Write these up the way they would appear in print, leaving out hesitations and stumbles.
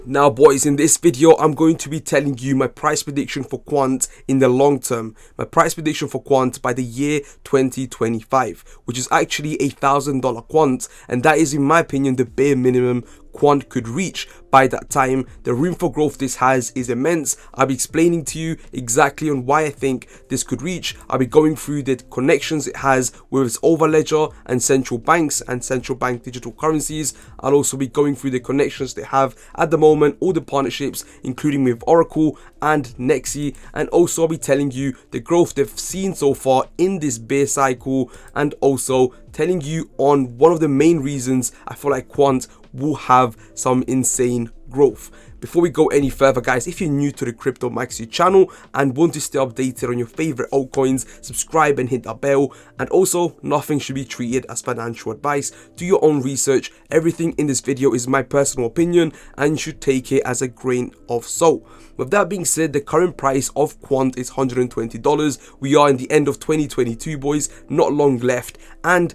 Now boys, in this video I'm going to be telling you my price prediction for Quant in the long term. My price prediction for Quant by the year 2025, which is actually $1,000 Quant, and that is in my opinion the bare minimum Quant could reach by that time. The room for growth this has is immense. I'll be explaining to you exactly on why I think this could reach. I'll be going through the connections it has with its overledger and central banks and central bank digital currencies. I'll also be going through the connections they have at the moment, all the partnerships including with Oracle and Nexi, and also I'll be telling you the growth they've seen so far in this bear cycle, and also telling you on one of the main reasons I feel like Quant will have some insane growth. Before we go any further guys, if you're new to the Crypto Maxi channel and want to stay updated on your favorite altcoins, subscribe and hit that bell. And also, nothing should be treated as financial advice. Do your own research. Everything in this video is my personal opinion and you should take it as a grain of salt. With that being said, the current price of Quant is $120. We are in the end of 2022 boys, not long left, and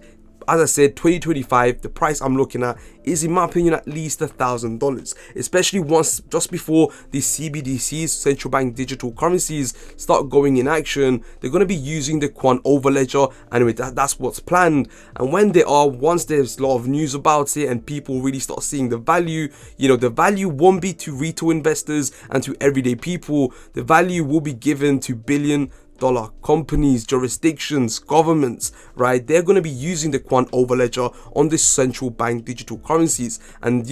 as I said, 2025, the price I'm looking at is in my opinion at least $1,000, especially once just before the CBDCs, central bank digital currencies, start going in action. They're going to be using the Quant overledger, and that's what's planned. And when they are, once there's a lot of news about it and people really start seeing the value, the value won't be to retail investors and to everyday people. The value will be given to billion-dollar companies, jurisdictions, governments, right? They're going to be using the Quant overledger on the central bank digital currencies. And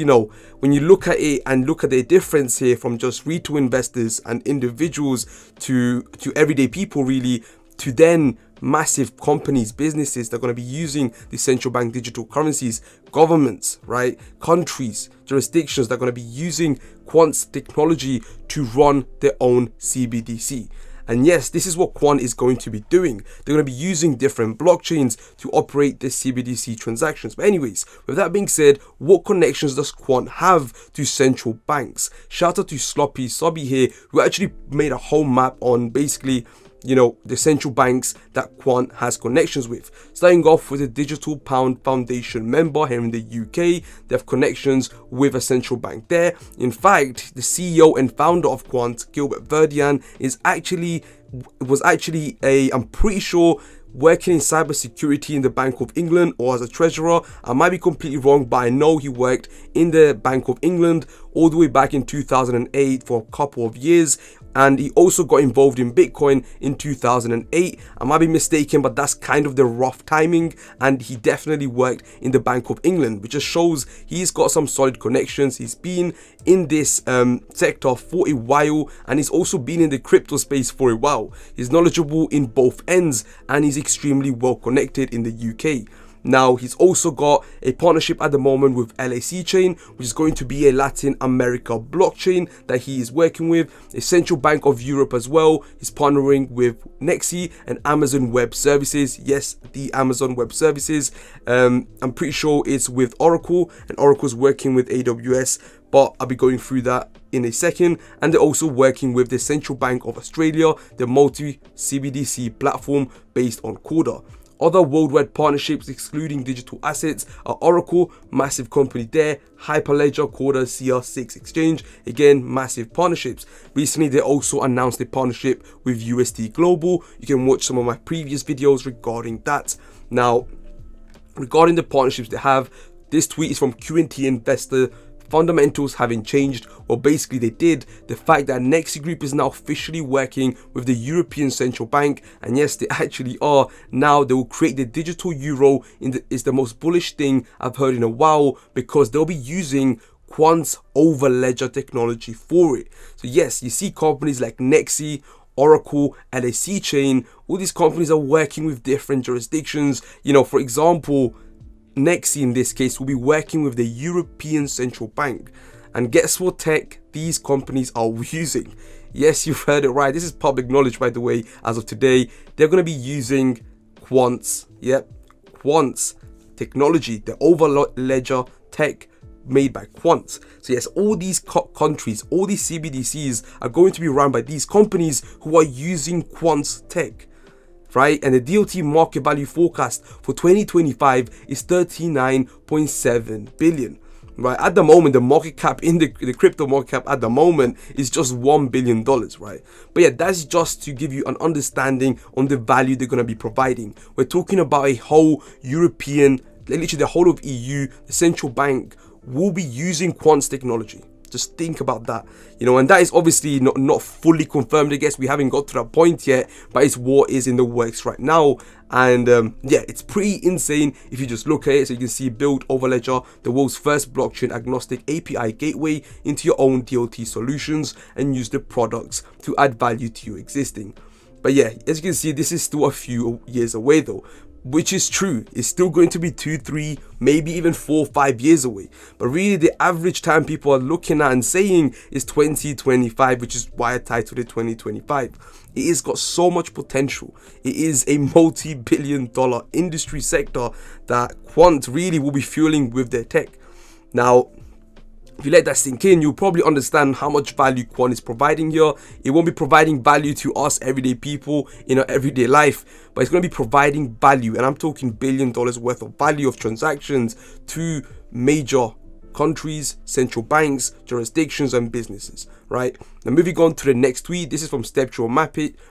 when you look at it and look at the difference here from just retail investors and individuals to everyday people, really, to then massive companies, businesses that are going to be using the central bank digital currencies, governments, right, countries, jurisdictions that are going to be using Quant's technology to run their own CBDC. And yes, this is what Quant is going to be doing. They're going to be using different blockchains to operate the CBDC transactions. But anyways, with that being said, what connections does Quant have to central banks? Shout out to Sloppy Sobby here, who actually made a whole map on basically the central banks that Quant has connections with. Starting off with the Digital Pound Foundation member here in the UK, they have connections with a central bank there. In fact, the CEO and founder of Quant, Gilbert Verdian, was actually I'm pretty sure, working in cybersecurity in the Bank of England or as a treasurer. I might be completely wrong, but I know he worked in the Bank of England all the way back in 2008 for a couple of years. And he also got involved in Bitcoin in 2008. I might be mistaken, but that's kind of the rough timing. And he definitely worked in the Bank of England, which just shows he's got some solid connections. He's been in this sector for a while, and he's also been in the crypto space for a while. He's knowledgeable in both ends, and he's extremely well connected in the UK. Now, he's also got a partnership at the moment with LAC Chain, which is going to be a Latin America blockchain that he is working with. A Central Bank of Europe as well. He's partnering with Nexi and Amazon Web Services. Yes, the Amazon Web Services. I'm pretty sure it's with Oracle, and Oracle's working with AWS, but I'll be going through that in a second. And they're also working with the Central Bank of Australia, the multi-CBDC platform based on Corda. Other worldwide partnerships excluding digital assets are Oracle, massive company there, Hyperledger, Corda, CR6 Exchange, again massive partnerships. Recently they also announced a partnership with USD Global. You can watch some of my previous videos regarding that. Now, regarding the partnerships they have, this tweet is from QNT Investor. Fundamentals having changed, well basically they did. The fact that Nexi Group is now officially working with the European Central Bank, and yes, they actually are. Now they will create the digital euro is the most bullish thing I've heard in a while, because they'll be using Quant's overledger technology for it. So yes, you see companies like Nexi, Oracle, LAC Chain, all these companies are working with different jurisdictions. For example, Nexi in this case will be working with the European Central Bank. And guess what tech these companies are using? Yes, you've heard it right. This is public knowledge, by the way, as of today. They're going to be using Quant's technology, the overledger tech made by Quant. So yes, all these countries, all these CBDCs are going to be run by these companies who are using Quant's tech. Right, and the DOT market value forecast for 2025 is 39.7 billion. right? At the moment, the market cap in the crypto market cap at the moment is just $1 billion, right? But yeah, that's just to give you an understanding on the value they're going to be providing. We're talking about a whole European, literally the whole of EU, the central bank will be using Quant's technology. Just think about that, you know, and that is obviously not fully confirmed. I guess we haven't got to that point yet, but it's what is in the works right now. And yeah, it's pretty insane if you just look at it. So you can see build Overledger, the world's first blockchain agnostic API gateway into your own DLT solutions, and use the products to add value to your existing. But yeah, as you can see, this is still a few years away though, which is true. It's still going to be 2, 3, maybe even 4, 5 years away. But really, the average time people are looking at and saying is 2025, which is why I titled it 2025. It has got so much potential. It is a multi-billion-dollar industry sector that Quant really will be fueling with their tech. Now, if you let that sink in, you'll probably understand how much value Quant is providing here. It won't be providing value to us everyday people in our everyday life, but it's going to be providing value, and I'm talking $1 billion worth of value of transactions to major countries, central banks, jurisdictions, and businesses, right? Now, moving on to the next tweet. This is from Stepchel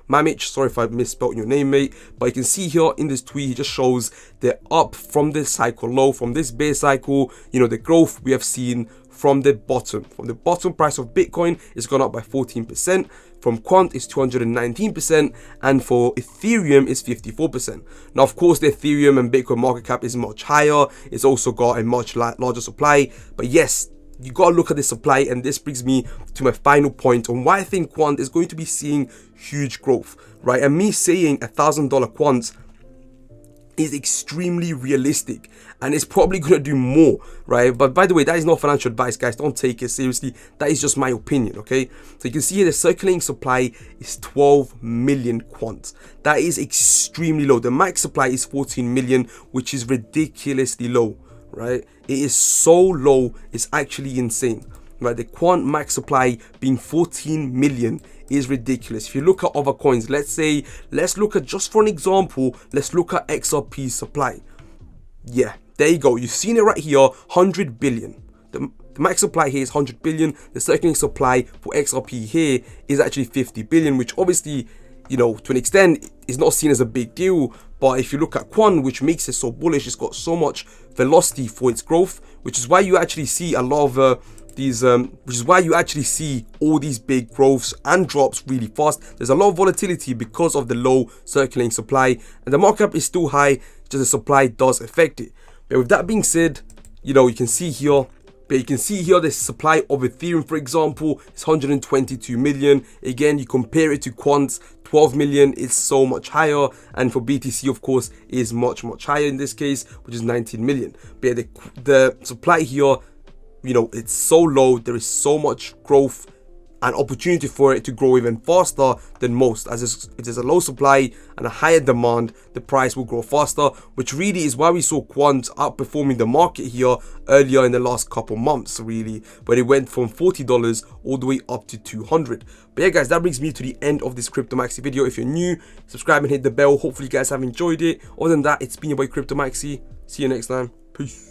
Mamich. Sorry if I misspelled your name, mate. But you can see here in this tweet, he just shows the up from this cycle low, from this bear cycle, you know, the growth we have seen from the bottom. From the bottom price of Bitcoin, it's gone up by 14%. From Quant, it's 219%, and for Ethereum, it's 54%. Now, of course, the Ethereum and Bitcoin market cap is much higher. It's also got a much larger supply. But yes, you got to look at the supply, and this brings me to my final point on why I think Quant is going to be seeing huge growth, right? And me saying $1,000 Quant is extremely realistic, and it's probably going to do more, right? But by the way, that is not financial advice, guys. Don't take it seriously. That is just my opinion, okay? So you can see here the circulating supply is 12 million Quants. That is extremely low. The max supply is 14 million, which is ridiculously low, right? It is so low, it's actually insane, right? The Quant max supply being 14 million is ridiculous. If you look at other coins, let's look at, just for an example, let's look at XRP's supply. Yeah, there you go. You've seen it right here, 100 billion. The max supply here is 100 billion. The circulating supply for XRP here is actually 50 billion, which obviously, you know, to an extent is not seen as a big deal. But if you look at Quant, which makes it so bullish, it's got so much velocity for its growth, which is why you actually see a lot of which is why you actually see all these big growths and drops really fast. There's a lot of volatility because of the low circulating supply, and the market cap is still high, just the supply does affect it. But with that being said, you know, you can see here the supply of Ethereum, for example, is 122 million. Again, you compare it to Quant's 12 million, it's so much higher, and for BTC, of course, is much higher in this case, which is 19 million. But yeah, the supply here, you know, it's so low. There is so much growth and opportunity for it to grow even faster than most. As it is a low supply and a higher demand, the price will grow faster, which really is why we saw Quant outperforming the market here earlier in the last couple months, really, but it went from $40 all the way up to 200. But yeah, guys, that brings me to the end of this Cryptomaxi video. If you're new, subscribe and hit the bell. Hopefully you guys have enjoyed it. Other than that, it's been your boy Cryptomaxi. See you next time. Peace.